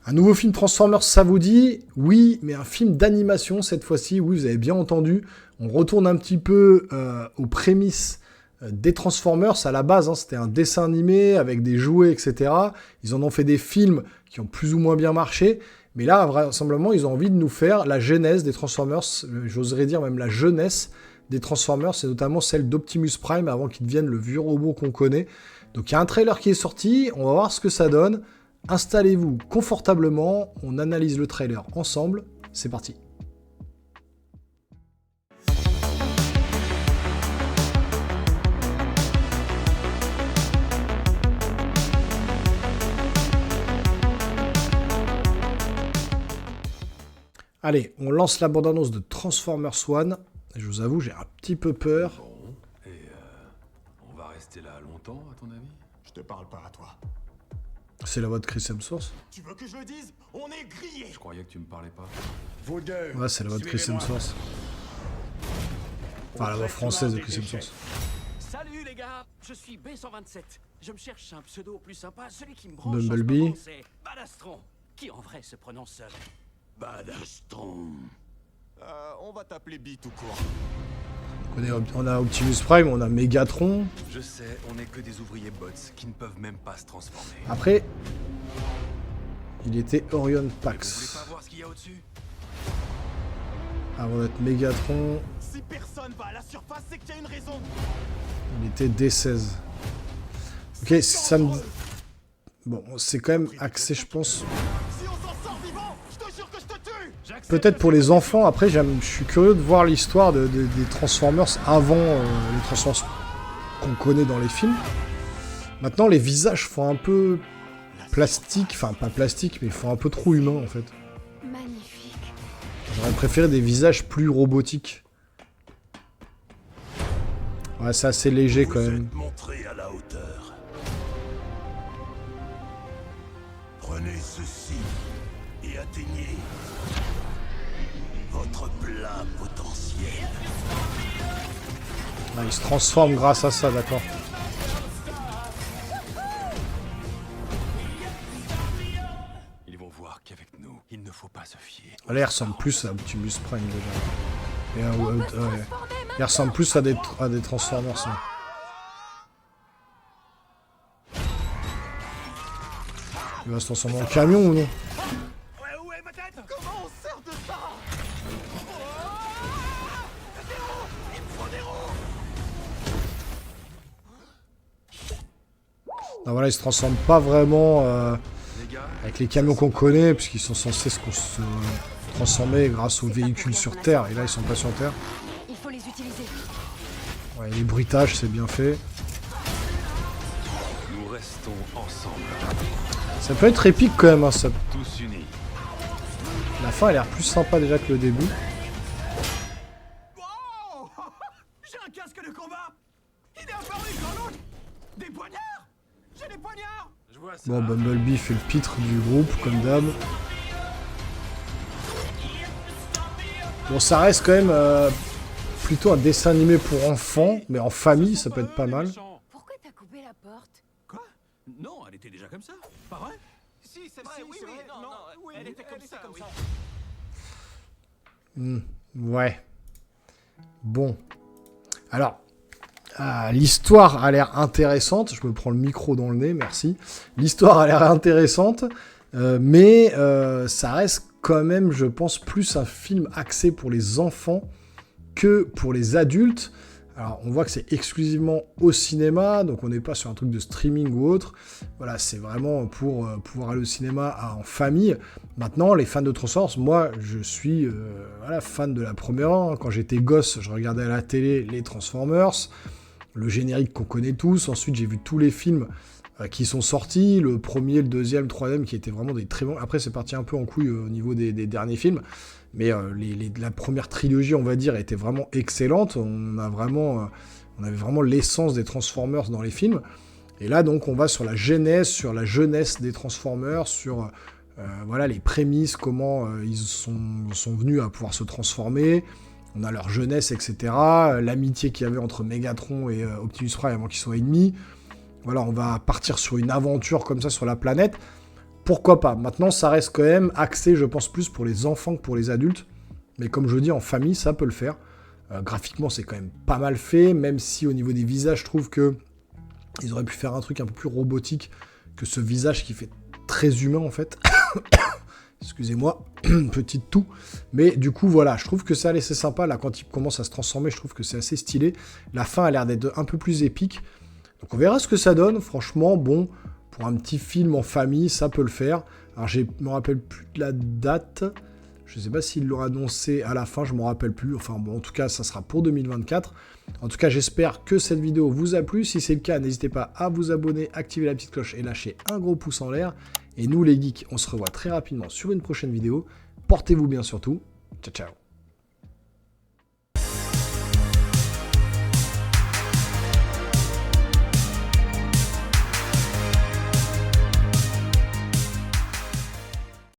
Un nouveau film Transformers, ça vous dit? Oui, mais un film d'animation cette fois-ci. Oui, vous avez bien entendu. On retourne un petit peu aux prémices des Transformers. À la base, hein, c'était un dessin animé avec des jouets, etc. Ils en ont fait des films qui ont plus ou moins bien marché. Mais là, vraisemblablement, ils ont envie de nous faire la genèse des Transformers. J'oserais dire même la jeunesse des Transformers. C'est notamment celle d'Optimus Prime avant qu'il devienne le vieux robot qu'on connaît. Donc il y a un trailer qui est sorti. On va voir ce que ça donne. Installez-vous confortablement, on analyse le trailer ensemble, c'est parti. Allez, on lance la bande-annonce de Transformers One. Je vous avoue, j'ai un petit peu peur. Bon, et on va rester là longtemps, à ton avis? Je te parle pas à toi. C'est la voix de Chris Hemsworth. Tu veux que je le dise? On est grillé. Je croyais que tu me parlais pas. Vos deux. Ouais, c'est la voix de Chris Hemsworth. Enfin, la voix française de Chris Hemsworth. Salut les gars, je suis B127. Je me cherche un pseudo plus sympa, celui qui me branche Bumblebee. en ce moment, c'est Badastron, qui en vrai se prononce Badastron. On va t'appeler B tout court. On a Optimus Prime, on a Megatron. Je sais, on n'est que des ouvriers bots qui ne peuvent même pas se transformer. Après, il était Orion Mais vous voulez Pax. pas voir ce qu'il y a au-dessus? Avant d'être Megatron, Si personne va à la surface, c'est qu'il y a une raison. il était D16. Ok, ça me... Bon, c'est quand même axé, je pense... Si on s'en sort vivant, je te jure que je te tue. Peut-être pour les enfants, après je suis curieux de voir l'histoire des Transformers avant les Transformers qu'on connaît dans les films. Maintenant les visages font un peu plastique, enfin pas plastique, mais font un peu trop humain en fait. Magnifique. J'aurais préféré des visages plus robotiques. Ouais, c'est assez léger quand même. Montrez à la hauteur. Prenez ceci et atteignez votre plein potentiel. Ah, il se transforme grâce à ça, d'accord. Ils vont voir qu'avec nous, il ne faut pas se fier. Là, il ressemble plus à Optimus Prime déjà. Il ressemble plus à des Transformers. Ça. Il va se transformer en camion ou non? Ouais, où est ma tête? Comment on sert de ça? Il me faut des roues. Non, voilà, il se transforme pas vraiment Les gars, avec les camions qu'on connaît, puisqu'ils sont censés se transformer grâce aux véhicules sur Terre. Et là, ils sont pas sur Terre. Il faut les utiliser. Ouais, les bruitages, c'est bien fait. nous restons ensemble, Ça peut être épique quand même. Hein, ça... tous unis. La fin a l'air plus sympa déjà que le début. Wow. J'ai un casque de combat. Il est apparu quand l'autre. Des poignards. J'ai des poignards. Je vois ça. Bon, Bumblebee fait le pitre du groupe, comme d'hab. Bon, ça reste quand même plutôt un dessin animé pour enfants, mais en famille, ça peut être pas mal. Pourquoi t'as coupé la porte? Quoi? Non, elle était déjà comme ça, pas vrai? Si, c'est vrai. Oui, oui. Non, oui, elle était comme ça, oui. Ouais. Bon. Alors, l'histoire a l'air intéressante. Je me prends le micro dans le nez, merci. L'histoire a l'air intéressante, mais ça reste quand même, je pense, plus un film axé pour les enfants que pour les adultes. Alors, on voit que c'est exclusivement au cinéma, donc on n'est pas sur un truc de streaming ou autre. Voilà, c'est vraiment pour pouvoir aller au cinéma en famille. Maintenant, les fans de Transformers, moi, je suis fan de la première. Hein. Quand j'étais gosse, je regardais à la télé les Transformers, le générique qu'on connaît tous. Ensuite, j'ai vu tous les films qui sont sortis, le premier, le deuxième, le troisième, qui étaient vraiment des très bons. Après, c'est parti un peu en couille au niveau des derniers films. Mais la première trilogie, on va dire, était vraiment excellente. On avait vraiment l'essence des Transformers dans les films. Et là, donc, on va sur la genèse des Transformers, sur les prémices, comment ils sont venus à pouvoir se transformer. On a leur jeunesse, etc. L'amitié qu'il y avait entre Megatron et Optimus Prime avant qu'ils soient ennemis. Voilà, on va partir sur une aventure comme ça sur la planète. pourquoi pas. Maintenant, ça reste quand même axé, je pense, plus pour les enfants que pour les adultes. Mais comme je dis, en famille, ça peut le faire. Graphiquement, c'est quand même pas mal fait, même si au niveau des visages, je trouve que ils auraient pu faire un truc un peu plus robotique que ce visage qui fait très humain, en fait. Excusez-moi, petite toux. Mais du coup, voilà, je trouve que c'est assez sympa. Là, quand il commence à se transformer, je trouve que c'est assez stylé. La fin a l'air d'être un peu plus épique. Donc on verra ce que ça donne. Franchement, bon, pour un petit film en famille, ça peut le faire. Alors, je me rappelle plus de la date. Je ne sais pas s'ils l'ont annoncé à la fin, je ne m'en rappelle plus. Enfin bon, en tout cas, ça sera pour 2024. En tout cas, j'espère que cette vidéo vous a plu. Si c'est le cas, n'hésitez pas à vous abonner, activer la petite cloche et lâcher un gros pouce en l'air. Et nous, les geeks, on se revoit très rapidement sur une prochaine vidéo. Portez-vous bien surtout. Ciao, ciao.